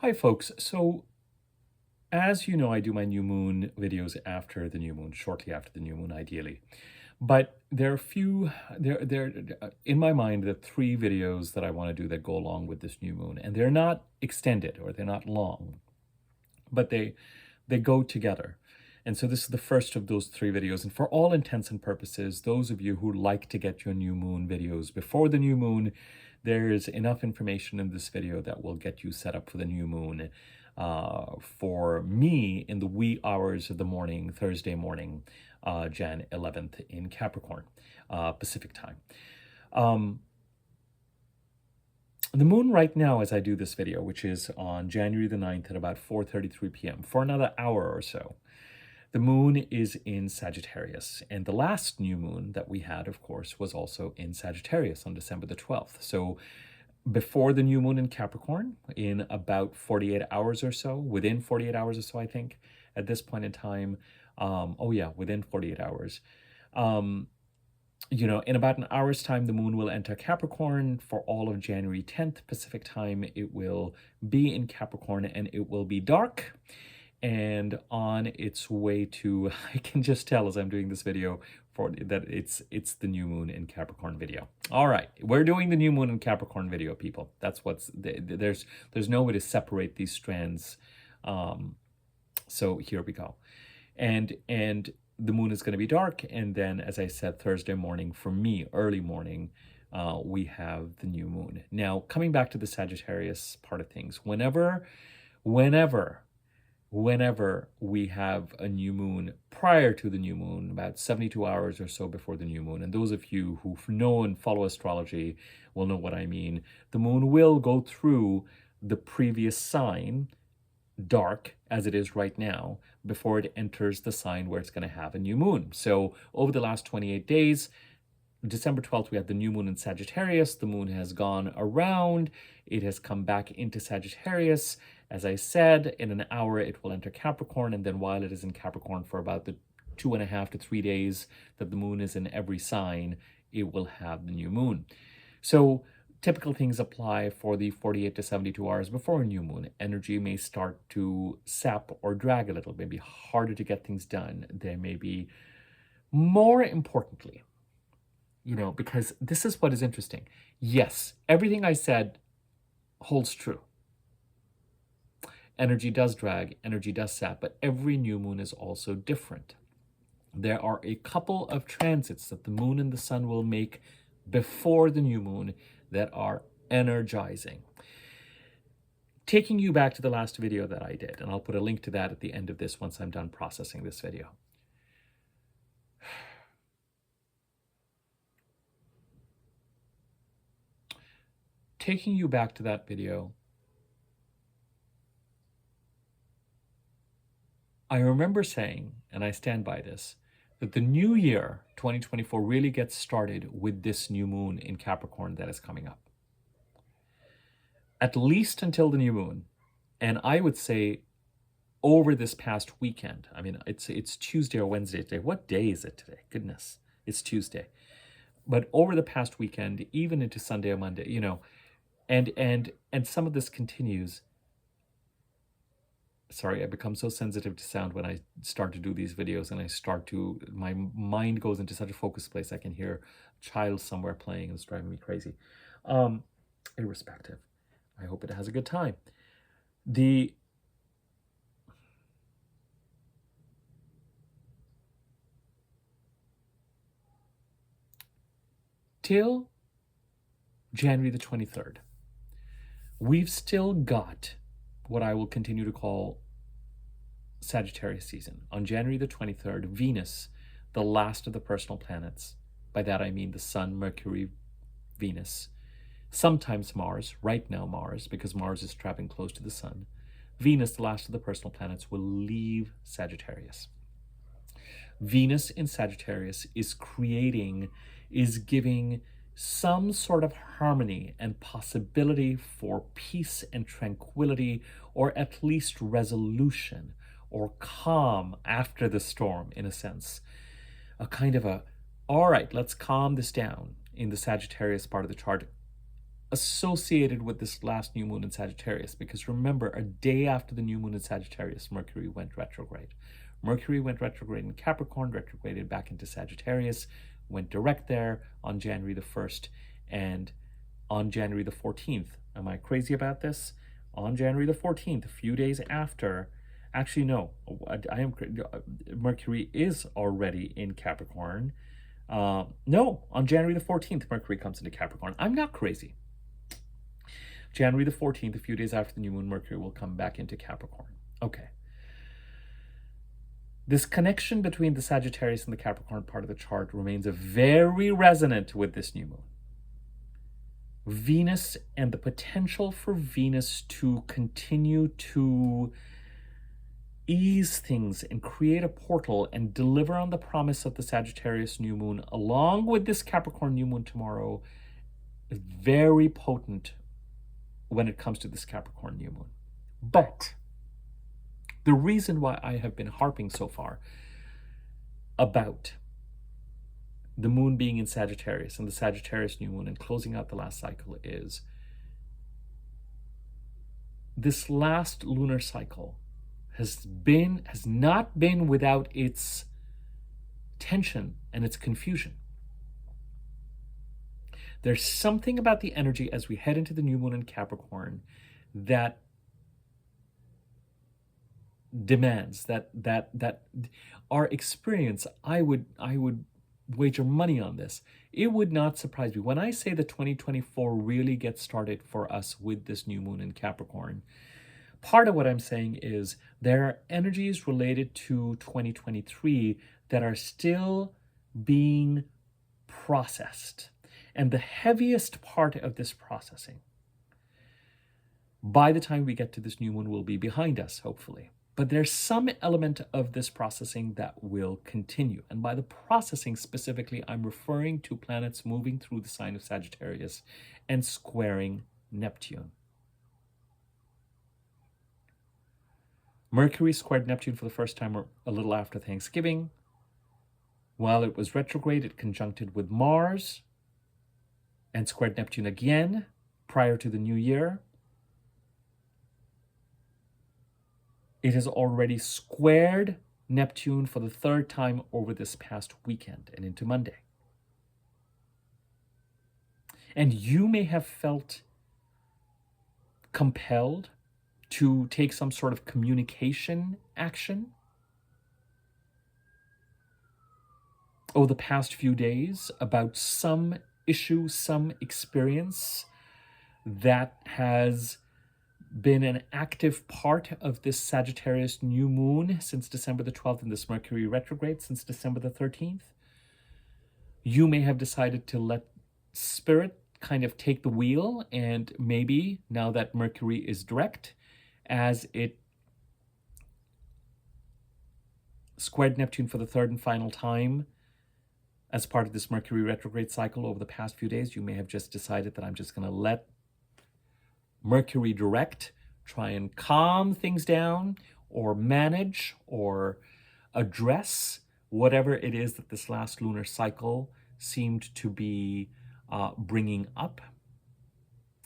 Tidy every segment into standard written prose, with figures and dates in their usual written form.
Hi folks. So as you know, I do my new moon videos after the new moon, shortly after the new moon ideally. But there are a few there in my mind the three videos that I want to do that go along with this new moon, and they're not extended or they're not long, but they go together. And so this is the first of those three videos. And for all intents and purposes, those of you who like to get your new moon videos before the new moon, there's enough information in this video that will get you set up for the new moon. For me, in the wee hours of the morning, Thursday morning, Jan 11th in Capricorn, Pacific time. The moon right now, as I do this video, which is on January the 9th at about 4:33 p.m., for another hour or so, the moon is in Sagittarius. And the last new moon that we had, of course, was also in Sagittarius on December the 12th. So before the new moon in Capricorn, in about 48 hours or so, within 48 hours or so, I think, at this point in time, within 48 hours, in about an hour's time, the moon will enter Capricorn for all of January 10th Pacific time. It will be in Capricorn and it will be dark and on its way to, I can just tell as I'm doing this video that it's the new moon in Capricorn video. All right, we're doing the new moon in Capricorn video, people. That's there's no way to separate these strands. So here we go. And the moon is going to be dark, and then, as I said, Thursday morning, for me, early morning, we have the new moon. Now, coming back to the Sagittarius part of things, whenever we have a new moon prior to the new moon, about 72 hours or so before the new moon, and those of you who know and follow astrology will know what I mean, the moon will go through the previous sign, dark as it is right now, before it enters the sign where it's going to have a new moon. So over the last 28 days, December 12th, we had the new moon in Sagittarius. The moon has gone around. It has come back into Sagittarius. As I said, in an hour, it will enter Capricorn. And then while it is in Capricorn for about the 2.5 to 3 days that the moon is in every sign, it will have the new moon. So typical things apply for the 48 to 72 hours before a new moon. Energy may start to sap or drag a little, maybe harder to get things done. There may be, more importantly, because this is what is interesting. Yes, everything I said holds true. Energy does drag, energy does sap, but every new moon is also different. There are a couple of transits that the moon and the sun will make before the new moon that are energizing. Taking you back to the last video that I did, and I'll put a link to that at the end of this once I'm done processing this video. Taking you back to that video, I remember saying, and I stand by this, that the new year, 2024, really gets started with this new moon in Capricorn that is coming up. At least until the new moon, and I would say over this past weekend. I mean, it's Tuesday or Wednesday today. What day is it today? Goodness, it's Tuesday. But over the past weekend, even into Sunday or Monday, and some of this continues. Sorry, I become so sensitive to sound when I start to do these videos, and my mind goes into such a focused place. I can hear a child somewhere playing, and it's driving me crazy. Irrespective, I hope it has a good time. Till January the 23rd, we've still got what I will continue to call Sagittarius season. On January the 23rd, Venus, the last of the personal planets, by that I mean the Sun, Mercury, Venus, sometimes Mars, right now Mars, because Mars is traveling close to the Sun, Venus, the last of the personal planets, will leave Sagittarius. Venus in Sagittarius is giving some sort of harmony and possibility for peace and tranquility, or at least resolution or calm after the storm, in a sense. A kind of all right, let's calm this down in the Sagittarius part of the chart. associated with this last new moon in Sagittarius, because remember, a day after the new moon in Sagittarius, Mercury went retrograde. Mercury went retrograde in Capricorn, retrograded back into Sagittarius, went direct there on January the 1st, and on January the 14th. Am I crazy about this? On January the 14th, a few days after, actually no, Mercury is already in Capricorn. No, on January the 14th, Mercury comes into Capricorn. I'm not crazy. January the 14th, a few days after the new moon, Mercury will come back into Capricorn. Okay. This connection between the Sagittarius and the Capricorn part of the chart remains very resonant with this new moon. Venus and the potential for Venus to continue to ease things and create a portal and deliver on the promise of the Sagittarius new moon, along with this Capricorn new moon tomorrow, is very potent when it comes to this Capricorn new moon. But the reason why I have been harping so far about the moon being in Sagittarius and the Sagittarius new moon and closing out the last cycle is this last lunar cycle has not been without its tension and its confusion. There's something about the energy as we head into the new moon in Capricorn that demands that our experience, I would wager money on this. It would not surprise me when I say that 2024 really gets started for us with this new moon in Capricorn. Part of what I'm saying is there are energies related to 2023 that are still being processed. And the heaviest part of this processing, by the time we get to this new moon, will be behind us, hopefully. But there's some element of this processing that will continue. And by the processing specifically, I'm referring to planets moving through the sign of Sagittarius and squaring Neptune. Mercury squared Neptune for the first time a little after Thanksgiving. While it was retrograde, it conjuncted with Mars and squared Neptune again prior to the new year. It has already squared Neptune for the third time over this past weekend and into Monday. And you may have felt compelled to take some sort of communication action over the past few days about some issue, some experience that has been an active part of this Sagittarius new moon since December the 12th and this Mercury retrograde since December the 13th. You may have decided to let Spirit kind of take the wheel, and maybe now that Mercury is direct, as it squared Neptune for the third and final time as part of this Mercury retrograde cycle over the past few days, you may have just decided that I'm just going to let Mercury direct try and calm things down or manage or address whatever it is that this last lunar cycle seemed to be bringing up.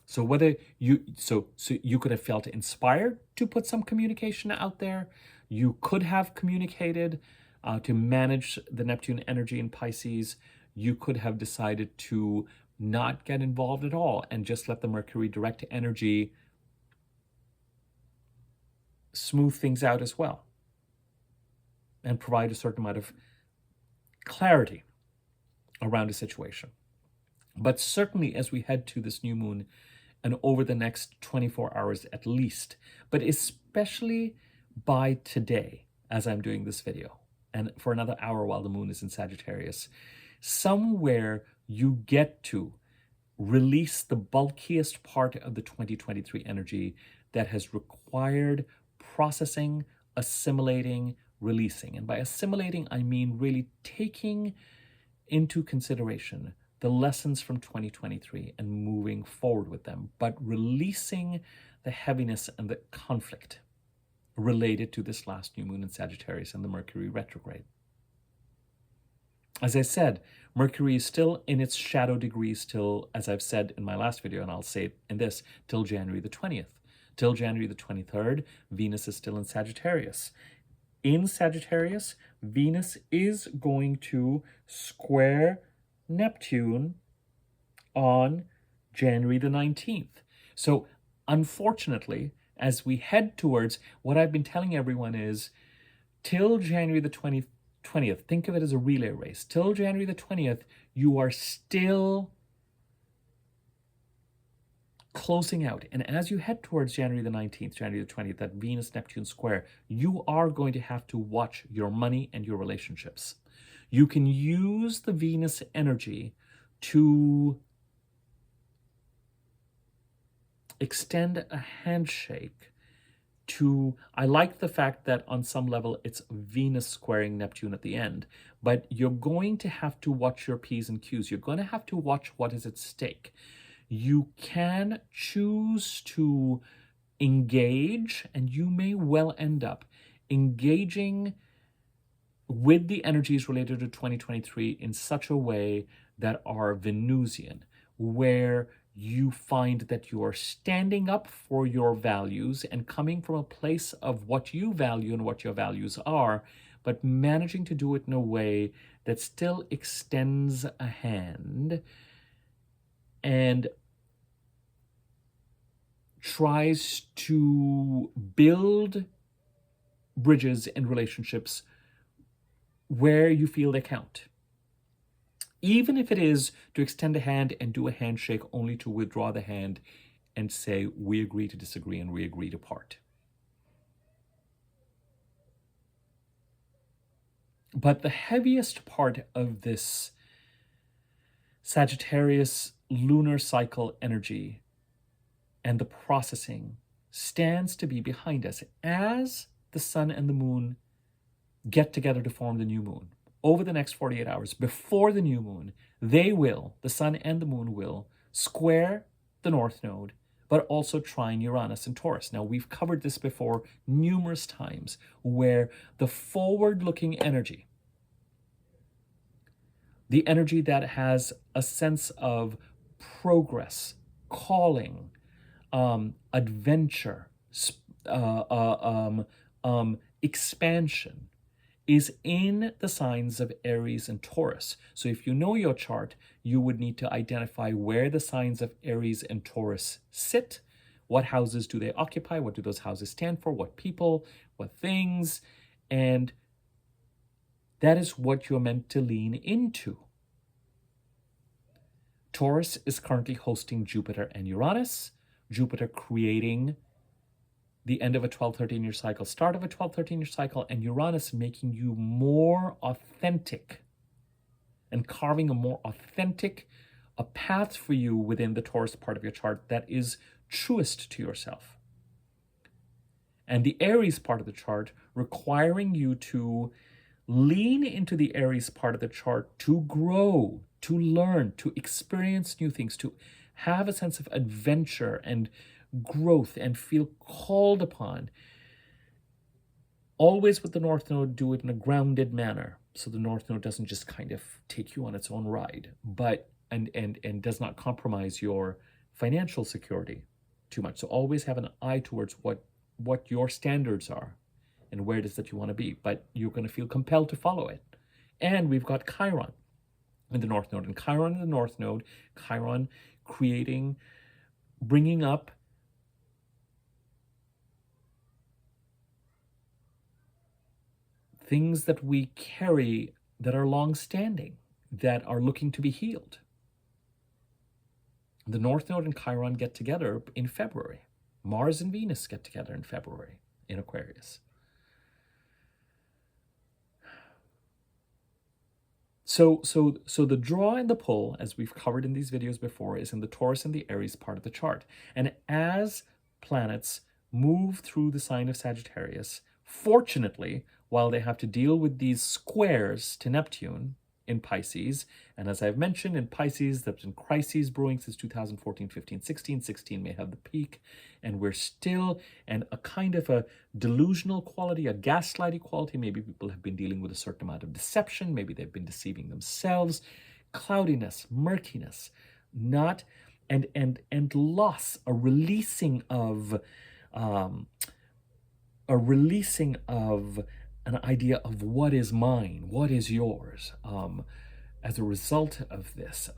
So whether you could have felt inspired to put some communication out there, you could have communicated to manage the Neptune energy in Pisces. You could have decided to not get involved at all and just let the Mercury direct energy smooth things out as well and provide a certain amount of clarity around a situation. But certainly as we head to this new moon and over the next 24 hours at least, but especially by today as I'm doing this video and for another hour while the moon is in Sagittarius, somewhere you get to release the bulkiest part of the 2023 energy that has required processing, assimilating, releasing. And by assimilating, I mean really taking into consideration the lessons from 2023 and moving forward with them, but releasing the heaviness and the conflict related to this last new moon in Sagittarius and the Mercury retrograde. As I said, Mercury is still in its shadow degrees till, as I've said in my last video, and I'll say it in this, till January the 20th. Till January the 23rd, Venus is still in Sagittarius. In Sagittarius, Venus is going to square Neptune on January the 19th. So unfortunately, as we head towards, what I've been telling everyone is, till January the 20th, think of it as a relay race. Till January the 20th, you are still closing out. And as you head towards January the 19th, January the 20th, that Venus-Neptune square, you are going to have to watch your money and your relationships. You can use the Venus energy to extend a handshake to, I like the fact that on some level it's Venus squaring Neptune at the end, but you're going to have to watch your P's and Q's. You're going to have to watch what is at stake. You can choose to engage, and you may well end up engaging with the energies related to 2023 in such a way that are Venusian, where you find that you are standing up for your values and coming from a place of what you value and what your values are, but managing to do it in a way that still extends a hand and tries to build bridges and relationships where you feel they count. Even if it is to extend a hand and do a handshake only to withdraw the hand and say, we agree to disagree and we agree to part. But the heaviest part of this Sagittarius lunar cycle energy and the processing stands to be behind us as the sun and the moon get together to form the new moon. Over the next 48 hours, before the new moon, they will, the sun and the moon will, square the North Node, but also trine Uranus and Taurus. Now, we've covered this before numerous times, where the forward-looking energy, the energy that has a sense of progress, calling, adventure, expansion, is in the signs of Aries and Taurus. So if you know your chart, you would need to identify where the signs of Aries and Taurus sit. What houses do they occupy? What do those houses stand for? What people? What things? And that is what you're meant to lean into. Taurus is currently hosting Jupiter and Uranus. Jupiter creating the end of a 12-13-year cycle, start of a 12-13-year cycle, and Uranus making you more authentic and carving a more authentic a path for you within the Taurus part of your chart that is truest to yourself. And the Aries part of the chart requiring you to lean into the Aries part of the chart to grow, to learn, to experience new things, to have a sense of adventure and growth and feel called upon. Always with the North Node, do it in a grounded manner, so the North Node doesn't just kind of take you on its own ride, but and does not compromise your financial security too much. So always have an eye towards what your standards are and where it is that you want to be, but you're going to feel compelled to follow it. And we've got Chiron in the North Node, and Chiron in the North Node, Chiron creating, bringing up things that we carry that are long-standing, that are looking to be healed. The North Node and Chiron get together in February. Mars and Venus get together in February in Aquarius. So the draw and the pull, as we've covered in these videos before, is in the Taurus and the Aries part of the chart. And as planets move through the sign of Sagittarius, fortunately, while they have to deal with these squares to Neptune, in Pisces. And as I've mentioned, in Pisces, there's been crises brewing since 2014, 15, 16. 16 may have the peak. And we're still, and a kind of a delusional quality, a gaslighty quality. Maybe people have been dealing with a certain amount of deception. Maybe they've been deceiving themselves. Cloudiness, murkiness, not, and loss, a releasing of an idea of what is mine, what is yours. As a result of this,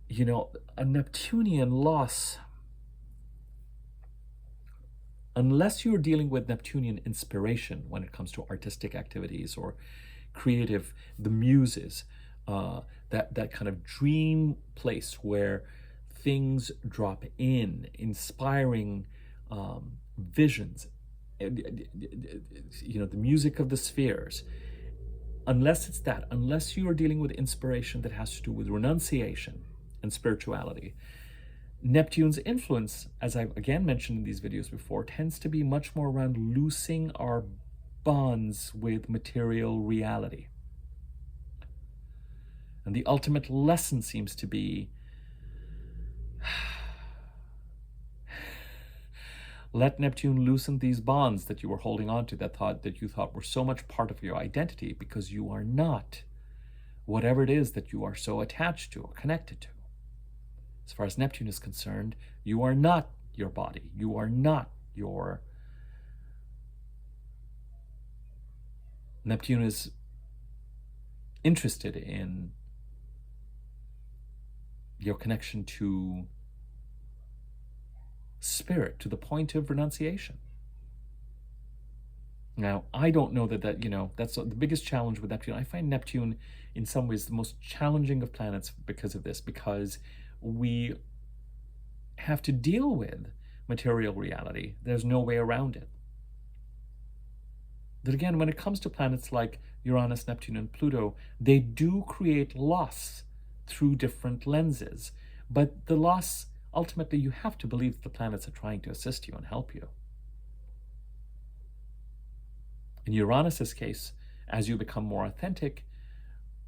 you know, a Neptunian loss, unless you're dealing with Neptunian inspiration when it comes to artistic activities or creative, the muses, that kind of dream place where things drop in, inspiring visions, you know, the music of the spheres. Unless it's that, unless you are dealing with inspiration that has to do with renunciation and spirituality, Neptune's influence, as I've again mentioned in these videos before, tends to be much more around loosing our bonds with material reality. And the ultimate lesson seems to be let Neptune loosen these bonds that you were holding on to, that you thought were so much part of your identity, because you are not whatever it is that you are so attached to or connected to. As far as Neptune is concerned, you are not your body. You are not your... Neptune is interested in your connection to spirit, to the point of renunciation. Now, I don't know that you know, that's the biggest challenge with Neptune. I find Neptune in some ways the most challenging of planets because of this, because we have to deal with material reality. There's no way around it. But again, when it comes to planets like Uranus, Neptune, and Pluto, they do create loss through different lenses. But the loss, ultimately, you have to believe that the planets are trying to assist you and help you. In Uranus's case, as you become more authentic,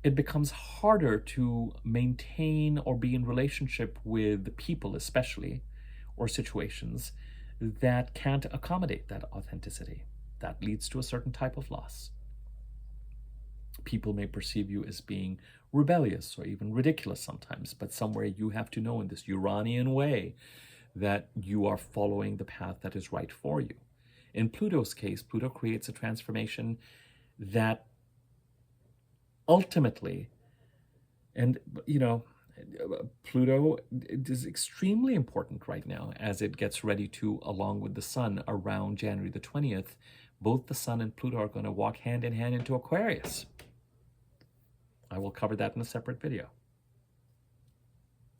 it becomes harder to maintain or be in relationship with people, especially, or situations that can't accommodate that authenticity. That leads to a certain type of loss. People may perceive you as being rebellious or even ridiculous sometimes, but somewhere you have to know in this Uranian way that you are following the path that is right for you. In Pluto's case, Pluto creates a transformation that ultimately, and you know, Pluto is extremely important right now as it gets ready to, along with the Sun, around January the 20th, both the Sun and Pluto are going to walk hand in hand into Aquarius. I will cover that in a separate video.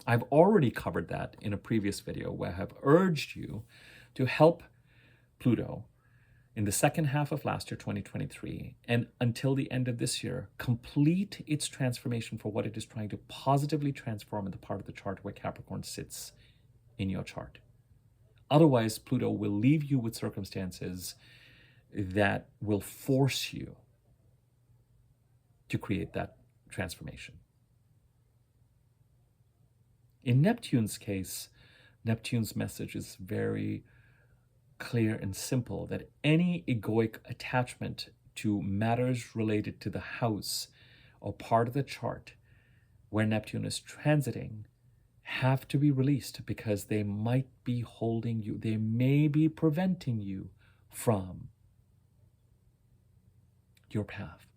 I've already covered that in a previous video where I have urged you to help Pluto in the second half of last year, 2023, and until the end of this year, complete its transformation for what it is trying to positively transform in the part of the chart where Capricorn sits in your chart. Otherwise, Pluto will leave you with circumstances that will force you to create that transformation. In Neptune's case, Neptune's message is very clear and simple, that any egoic attachment to matters related to the house or part of the chart where Neptune is transiting have to be released, because they might be holding you, they may be preventing you from your path.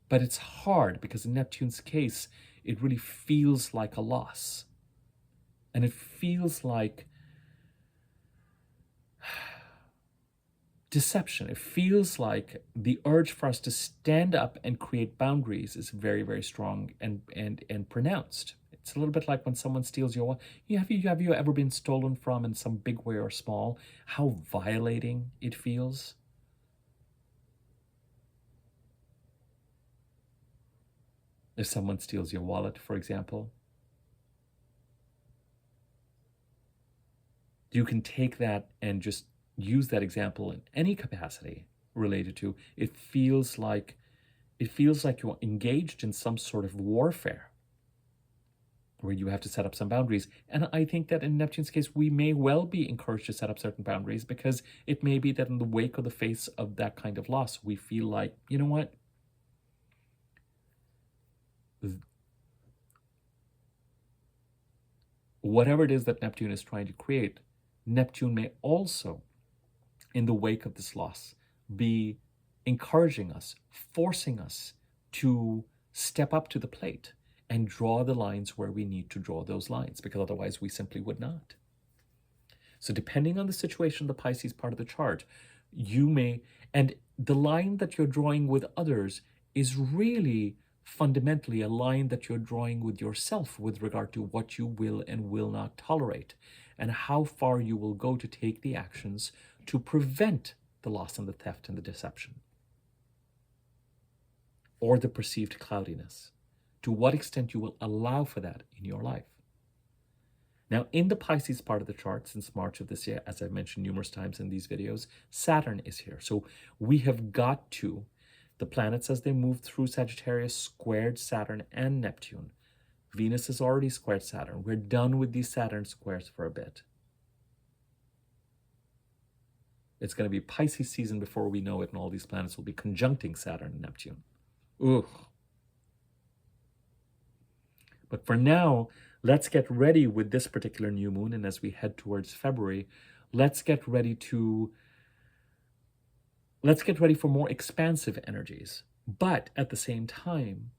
But it's hard because in Neptune's case, it really feels like a loss. And it feels like deception. It feels like the urge for us to stand up and create boundaries is very, very strong and pronounced. It's a little bit like when someone steals your wallet. Have you ever been stolen from in some big way or small? How violating it feels. If someone steals your wallet, for example, you can take that and just use that example in any capacity related to, it feels like it feels like you're engaged in some sort of warfare where you have to set up some boundaries. And I think that in Neptune's case, we may well be encouraged to set up certain boundaries, because it may be that in the wake of the face of that kind of loss, we feel like, you know what? Whatever it is that Neptune is trying to create, Neptune may also, in the wake of this loss, be encouraging us, forcing us to step up to the plate and draw the lines where we need to draw those lines, because otherwise we simply would not. So depending on the situation, the Pisces part of the chart, you may, and the line that you're drawing with others is really fundamentally a line that you're drawing with yourself with regard to what you will and will not tolerate, and how far you will go to take the actions to prevent the loss and the theft and the deception, or the perceived cloudiness. To what extent you will allow for that in your life. Now, in the Pisces part of the chart, since March of this year, as I've mentioned numerous times in these videos, Saturn is here. So we have got to, the planets as they move through Sagittarius squared Saturn and Neptune. Venus has already squared Saturn. We're done with these Saturn squares for a bit. It's going to be Pisces season before we know it, and all these planets will be conjuncting Saturn and Neptune. Ugh. But for now, let's get ready with this particular new moon, and as we head towards February, let's get ready for more expansive energies. But at the same time,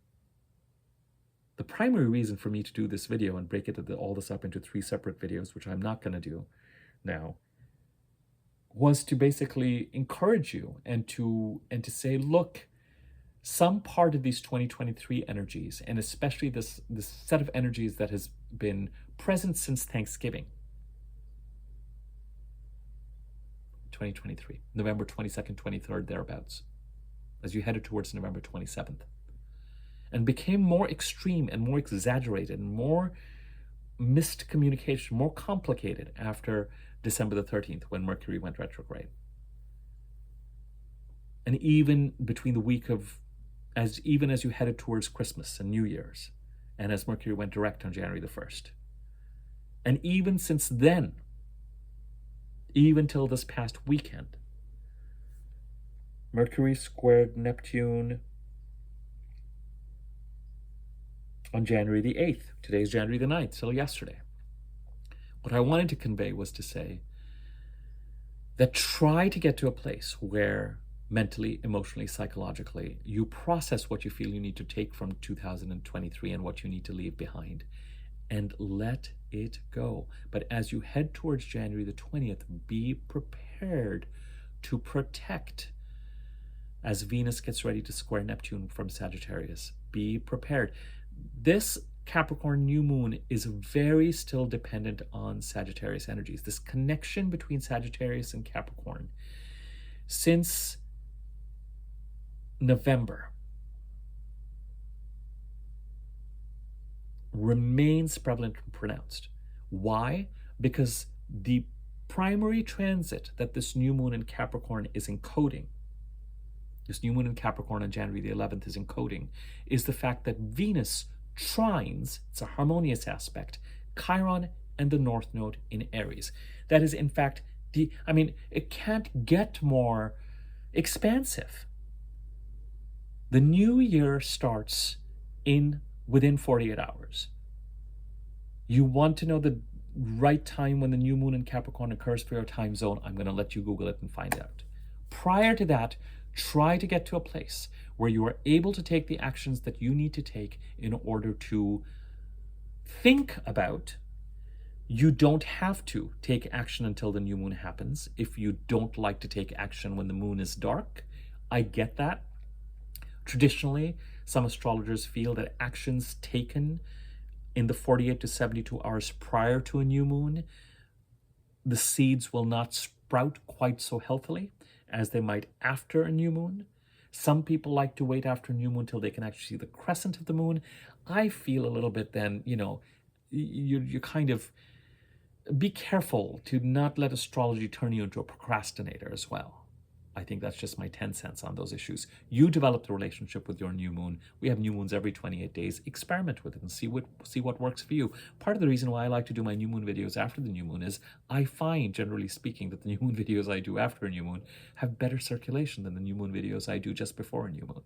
the primary reason for me to do this video and break all this up into 3 separate videos, which I'm not going to do now, was to basically encourage you and to say, look, some part of these 2023 energies, and especially this set of energies that has been present since Thanksgiving, 2023, November 22nd, 23rd, thereabouts, as you headed towards November 27th, and became more extreme and more exaggerated and more missed communication, more complicated after December the 13th, when Mercury went retrograde. And even between the week of, even as you headed towards Christmas and New Year's, and as Mercury went direct on January the 1st. And even since then, even till this past weekend, Mercury squared Neptune on January the 8th. Today's January the 9th, till yesterday. What I wanted to convey was to say that try to get to a place where mentally, emotionally, psychologically, you process what you feel you need to take from 2023 and what you need to leave behind, and let it go. But as you head towards January the 20th, be prepared to protect. As Venus gets ready to square Neptune from Sagittarius, be prepared. This Capricorn new moon is very still dependent on Sagittarius energies. This connection between Sagittarius and Capricorn, since November, remains prevalent and pronounced. Why? Because the primary transit that this new moon in Capricorn is encoding, this new moon in Capricorn on January the 11th is encoding, is the fact that Venus trines, it's a harmonious aspect, Chiron and the North Node in Aries. That is, in fact, it can't get more expansive. The new year starts within 48 hours. You want to know the right time when the new moon in Capricorn occurs for your time zone? I'm going to let you Google it and find out. Prior to that, try to get to a place where you are able to take the actions that you need to take in order to think about. You don't have to take action until the new moon happens. If you don't like to take action when the moon is dark, I get that. Traditionally, some astrologers feel that actions taken in the 48 to 72 hours prior to a new moon, the seeds will not sprout quite so healthily as they might after a new moon. Some people like to wait after a new moon till they can actually see the crescent of the moon. I feel a little bit then, you kind of be careful to not let astrology turn you into a procrastinator as well. I think that's just my 10 cents on those issues. You develop the relationship with your new moon. We have new moons every 28 days. Experiment with it and see what works for you. Part of the reason why I like to do my new moon videos after the new moon is I find, generally speaking, that the new moon videos I do after a new moon have better circulation than the new moon videos I do just before a new moon.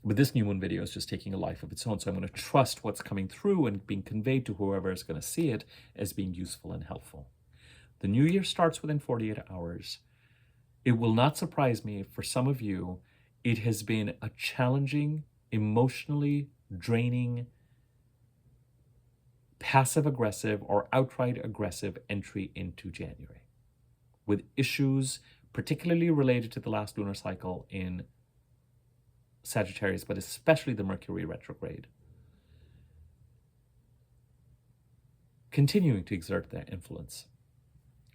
But this new moon video is just taking a life of its own. So I'm going to trust what's coming through and being conveyed to whoever is going to see it as being useful and helpful. The new year starts within 48 hours. It will not surprise me if for some of you, it has been a challenging, emotionally draining, passive-aggressive or outright aggressive entry into January, with issues particularly related to the last lunar cycle in Sagittarius, but especially the Mercury retrograde, continuing to exert their influence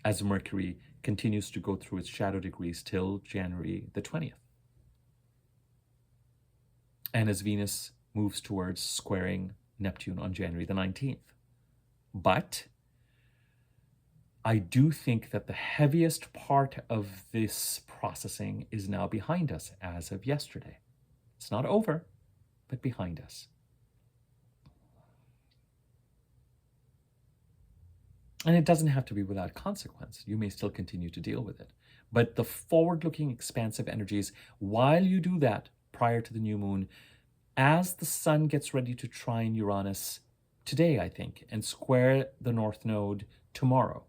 as Mercury continues to go through its shadow degrees till January the 20th. And as Venus moves towards squaring Neptune on January the 19th. But I do think that the heaviest part of this processing is now behind us as of yesterday. It's not over, but behind us. And it doesn't have to be without consequence. You may still continue to deal with it. But the forward-looking, expansive energies, while you do that prior to the new moon, as the sun gets ready to trine Uranus today, I think, and square the North Node tomorrow,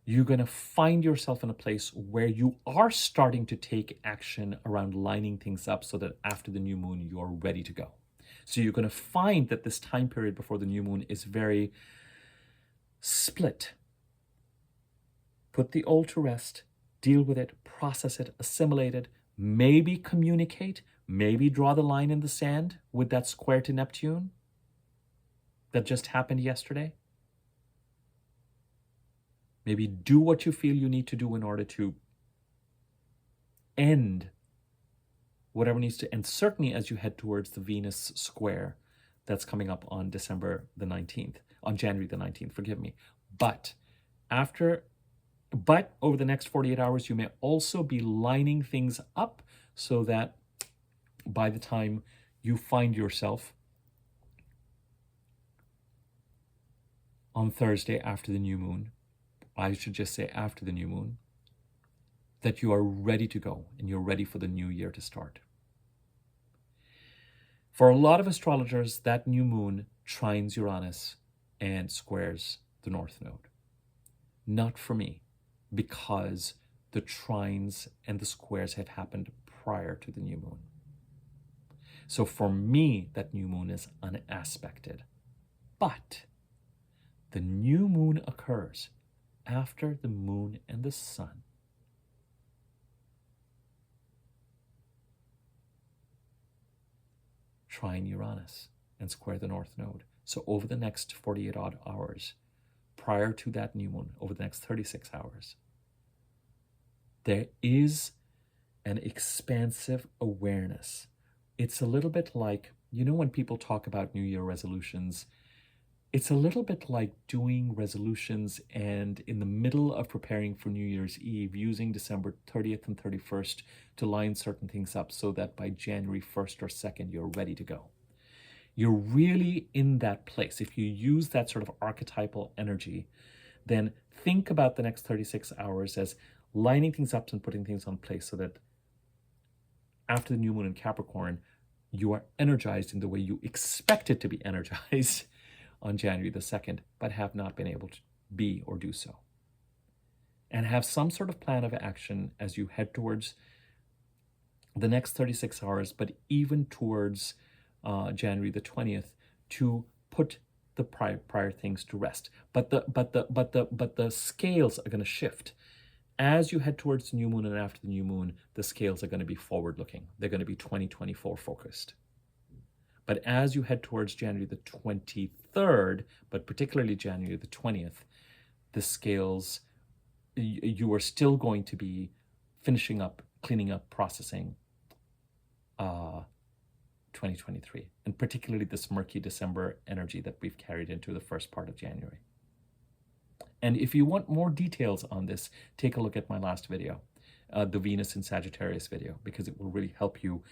you're going to find yourself in a place where you are starting to take action around lining things up so that after the new moon, you're ready to go. So you're going to find that this time period before the new moon is very split. Put the old to rest, deal with it, process it, assimilate it, maybe communicate, maybe draw the line in the sand with that square to Neptune that just happened yesterday. Maybe do what you feel you need to do in order to end whatever needs to end, certainly as you head towards the Venus square that's coming up on January the 19th, forgive me. But over the next 48 hours, you may also be lining things up so that by the time you find yourself on Thursday after the new moon, I should just say after the new moon, that you are ready to go and you're ready for the new year to start. For a lot of astrologers, that new moon trines Uranus and squares the North Node. Not for me, because the trines and the squares have happened prior to the new moon. So for me, that new moon is unaspected. But the new moon occurs after the moon and the sun trine Uranus and square the North Node. So over the next 48 odd hours, prior to that new moon, over the next 36 hours, there is an expansive awareness. It's a little bit like, when people talk about New Year resolutions, it's a little bit like doing resolutions and in the middle of preparing for New Year's Eve, using December 30th and 31st to line certain things up so that by January 1st or 2nd, you're ready to go. You're really in that place. If you use that sort of archetypal energy, then think about the next 36 hours as lining things up and putting things on place so that after the new moon in Capricorn, you are energized in the way you expect it to be energized on January the 2nd, but have not been able to be or do so. And have some sort of plan of action as you head towards the next 36 hours, but even towards January the 20th, to put the prior things to rest. But the scales are going to shift. As you head towards the new moon and after the new moon, the scales are going to be forward-looking. They're going to be 2024 focused. But as you head towards January the 23rd, but particularly January the 20th, the scales, you are still going to be finishing up, cleaning up, processing 2023, and particularly this murky December energy that we've carried into the first part of January. And if you want more details on this, take a look at my last video, the Venus in Sagittarius video, because it will really help you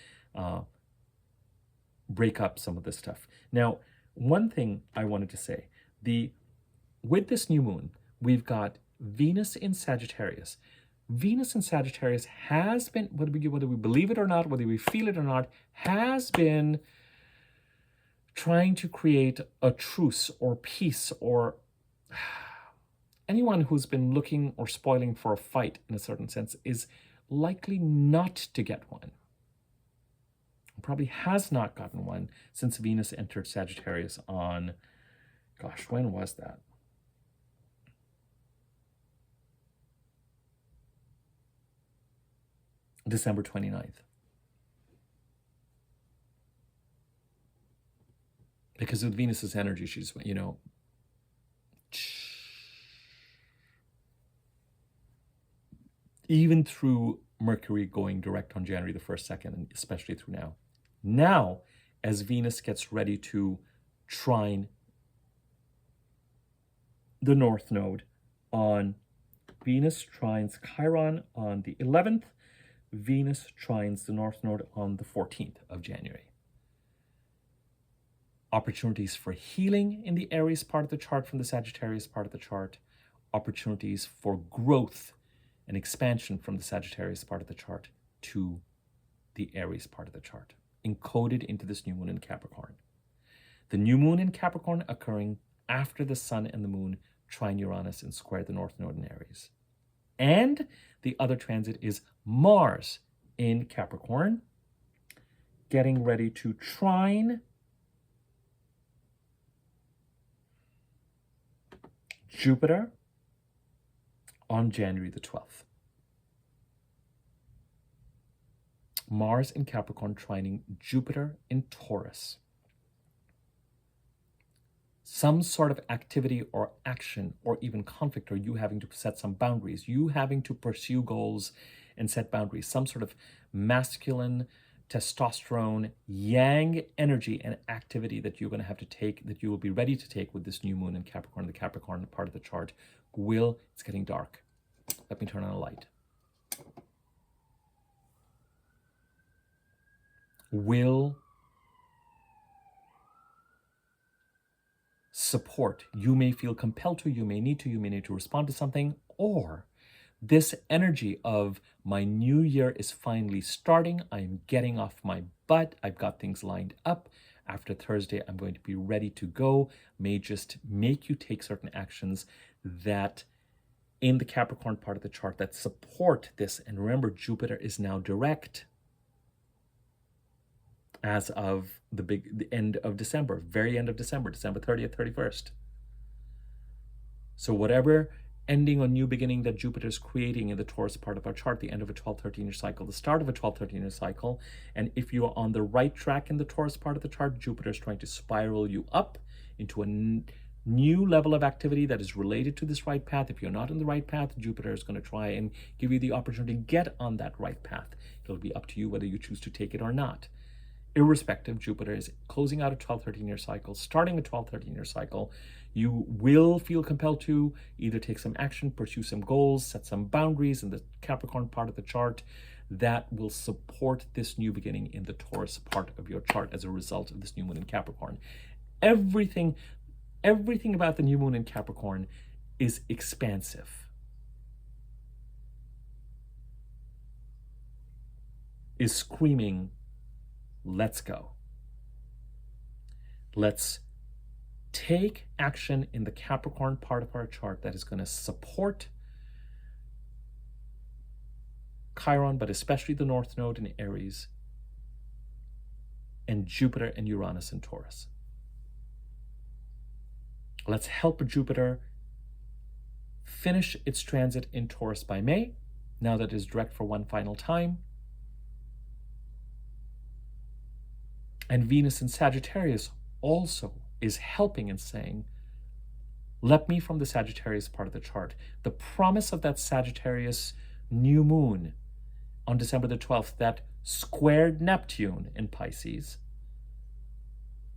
break up some of this stuff. Now, one thing I wanted to say, with this new moon, we've got Venus in Sagittarius. Venus in Sagittarius has been, whether we believe it or not, whether we feel it or not, has been trying to create a truce or peace, or anyone who's been looking or spoiling for a fight in a certain sense is likely not to get one. Probably has not gotten one since Venus entered Sagittarius on, gosh, when was that? December 29th. Because with Venus's energy, she's, even through Mercury going direct on January the 1st, 2nd, and especially through now. Now, as Venus gets ready to trine the North Node on Venus trines Chiron on the 11th, Venus trines the North Node on the 14th of January. Opportunities for healing in the Aries part of the chart from the Sagittarius part of the chart. Opportunities for growth and expansion from the Sagittarius part of the chart to the Aries part of the chart, encoded into this new moon in Capricorn. The new moon in Capricorn occurring after the Sun and the Moon trine Uranus and square the North Node in Aries. And the other transit is Mars in Capricorn, getting ready to trine Jupiter on January the 12th. Mars in Capricorn trining Jupiter in Taurus. Some sort of activity or action or even conflict, or you having to set some boundaries, you having to pursue goals and set boundaries, some sort of masculine, testosterone, yang energy and activity that you're going to have to take, that you will be ready to take with this new moon in Capricorn. The Capricorn part of the chart it's getting dark. Let me turn on a light. Will support. You may feel compelled to, you may need to respond to something, or this energy of my new year is finally starting. I'm getting off my butt. I've got things lined up. After Thursday, I'm going to be ready to go. May just make you take certain actions that in the Capricorn part of the chart that support this. And remember, Jupiter is now direct as of the end of December, very end of December, December 30th, 31st. So whatever ending or new beginning that Jupiter is creating in the Taurus part of our chart, the end of a 12-13-year cycle, the start of a 12-13-year cycle, and if you are on the right track in the Taurus part of the chart, Jupiter is trying to spiral you up into a new level of activity that is related to this right path. If you're not in the right path, Jupiter is going to try and give you the opportunity to get on that right path. It'll be up to you whether you choose to take it or not. Irrespective, Jupiter is closing out a 12-13-year cycle, starting a 12-13-year cycle. You will feel compelled to either take some action, pursue some goals, set some boundaries in the Capricorn part of the chart that will support this new beginning in the Taurus part of your chart as a result of this new moon in Capricorn. Everything about the new moon in Capricorn is expansive, is screaming, let's go. Let's take action in the Capricorn part of our chart that is going to support Chiron, but especially the North Node in Aries, and Jupiter and Uranus in Taurus. Let's help Jupiter finish its transit in Taurus by May, now that it is direct for one final time. And Venus in Sagittarius also is helping and saying, let me from the Sagittarius part of the chart. The promise of that Sagittarius new moon on December the 12th that squared Neptune in Pisces,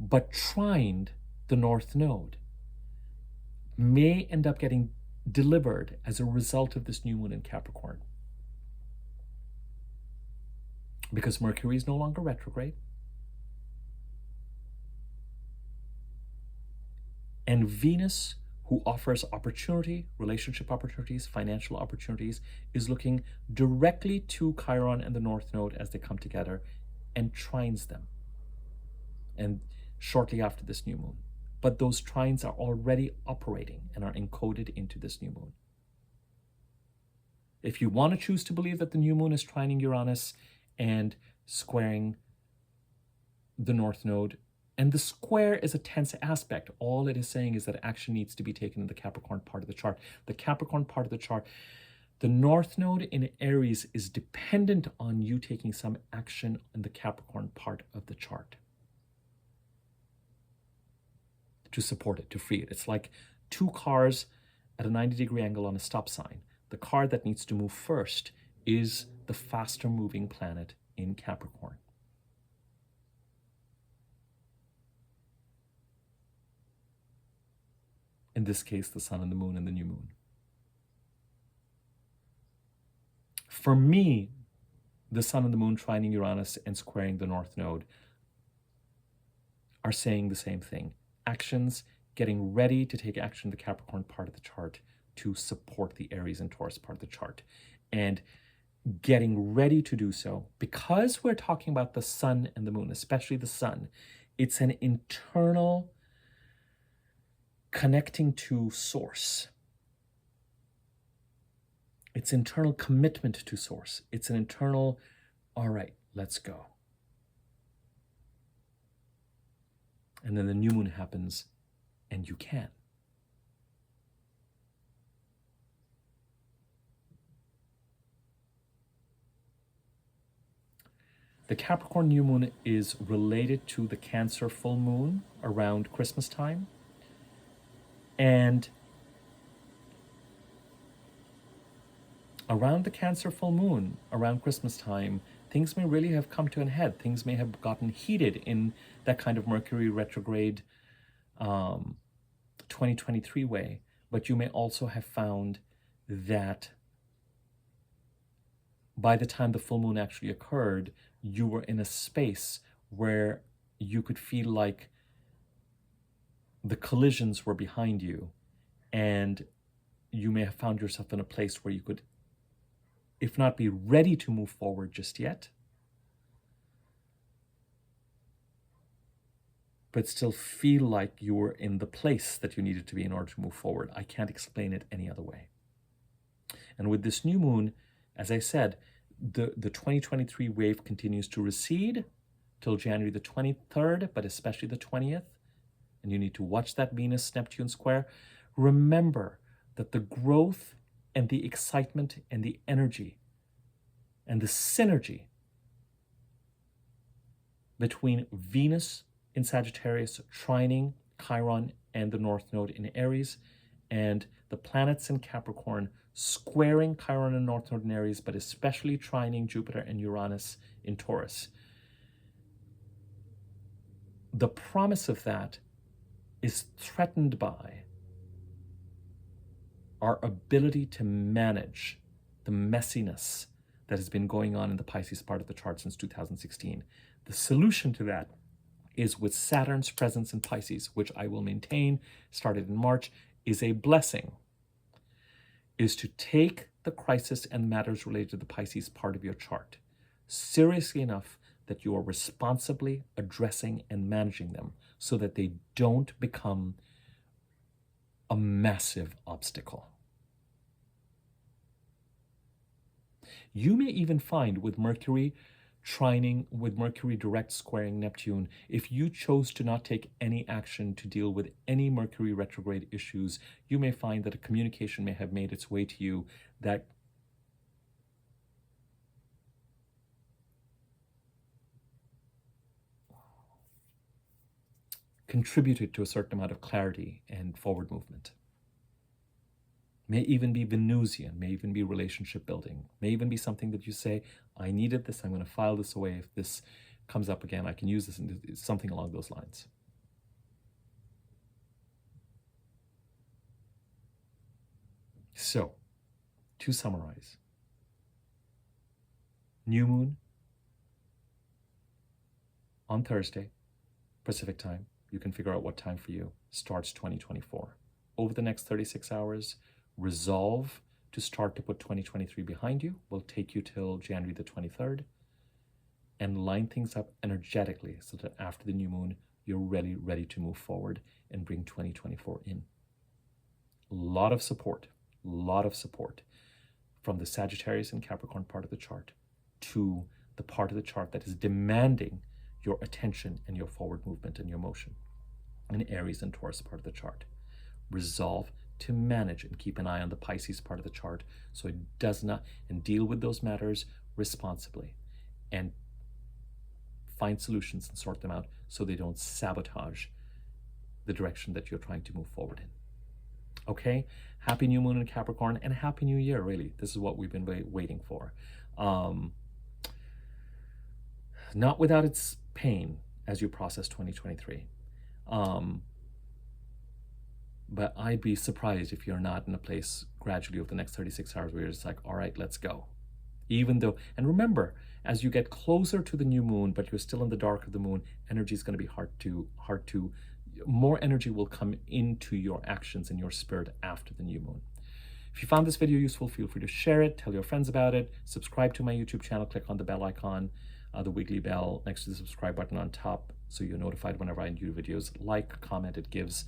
but trined the North Node, may end up getting delivered as a result of this new moon in Capricorn. Because Mercury is no longer retrograde. And Venus, who offers opportunity, relationship opportunities, financial opportunities, is looking directly to Chiron and the North Node as they come together and trines them. And shortly after this new moon. But those trines are already operating and are encoded into this new moon. If you want to choose to believe that the new moon is trining Uranus and squaring the North Node, and the square is a tense aspect, all it is saying is that action needs to be taken in the Capricorn part of the chart. The Capricorn part of the chart, the North Node in Aries is dependent on you taking some action in the Capricorn part of the chart to support it, to free it. It's like two cars at a 90-degree angle on a stop sign. The car that needs to move first is the faster moving planet in Capricorn. In this case, the sun and the moon and the new moon. For me, the sun and the moon trining Uranus and squaring the North Node are saying the same thing. Actions, getting ready to take action in the Capricorn part of the chart to support the Aries and Taurus part of the chart. And getting ready to do so, because we're talking about the sun and the moon, especially the sun, it's an internal connecting to source. It's internal commitment to source. It's an internal, all right, let's go. And then the new moon happens and you can. The Capricorn new moon is related to the Cancer full moon around Christmas time. And around the Cancer full moon, around Christmas time, things may really have come to an head. Things may have gotten heated in that kind of Mercury retrograde 2023 way. But you may also have found that by the time the full moon actually occurred, you were in a space where you could feel like the collisions were behind you, and you may have found yourself in a place where you could, if not be ready to move forward just yet, but still feel like you were in the place that you needed to be in order to move forward. I can't explain it any other way. And with this new moon, as I said, the 2023 wave continues to recede till January the 23rd, but especially the 20th. And you need to watch that Venus-Neptune square. Remember that the growth and the excitement and the energy and the synergy between Venus in Sagittarius trining Chiron and the North Node in Aries, and the planets in Capricorn squaring Chiron and North Node in Aries, but especially trining Jupiter and Uranus in Taurus. The promise of that is threatened by our ability to manage the messiness that has been going on in the Pisces part of the chart since 2016. The solution to that is with Saturn's presence in Pisces, which I will maintain, started in March, is a blessing, is to take the crisis and matters related to the Pisces part of your chart seriously enough that you are responsibly addressing and managing them so that they don't become a massive obstacle. You may even find with Mercury trining, with Mercury direct squaring Neptune, if you chose to not take any action to deal with any Mercury retrograde issues, you may find that a communication may have made its way to you that contributed to a certain amount of clarity and forward movement. May even be Venusian, may even be relationship building, may even be something that you say, I needed this, I'm going to file this away. If this comes up again, I can use this, and something along those lines. So, to summarize, new moon on Thursday, Pacific time. You can figure out what time for you. Starts 2024. Over the next 36 hours, resolve to start to put 2023 behind you will take you till January the 23rd, and line things up energetically so that after the new moon, you're ready to move forward and bring 2024 in. A lot of support from the Sagittarius and Capricorn part of the chart to the part of the chart that is demanding your attention and your forward movement and your motion. And Aries and Taurus part of the chart. Resolve to manage and keep an eye on the Pisces part of the chart so it does not, and deal with those matters responsibly and find solutions and sort them out so they don't sabotage the direction that you're trying to move forward in. Okay, happy new moon in Capricorn and happy new year, really. This is what we've been waiting for. Not without its pain as you process 2023. But I'd be surprised if you're not in a place gradually over the next 36 hours where you're just like, all right, let's go. Even though, and remember, as you get closer to the new moon, but you're still in the dark of the moon, energy is going to be hard to, more energy will come into your actions and your spirit after the new moon. If you found this video useful, feel free to share it, tell your friends about it, subscribe to my YouTube channel, click on the bell icon, the wiggly bell next to the subscribe button on top so you're notified whenever I do videos. Like, comment, it gives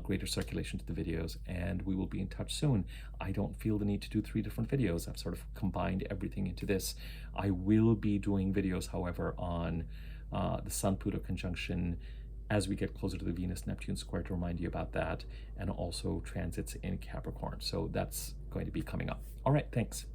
greater circulation to the videos, and we will be in touch soon. I don't feel the need to do 3 different videos. I've sort of combined everything into this. I will be doing videos, however, on the Sun-Pluto conjunction as we get closer to the Venus-Neptune square to remind you about that, and also transits in Capricorn. So that's going to be coming up. All right, thanks.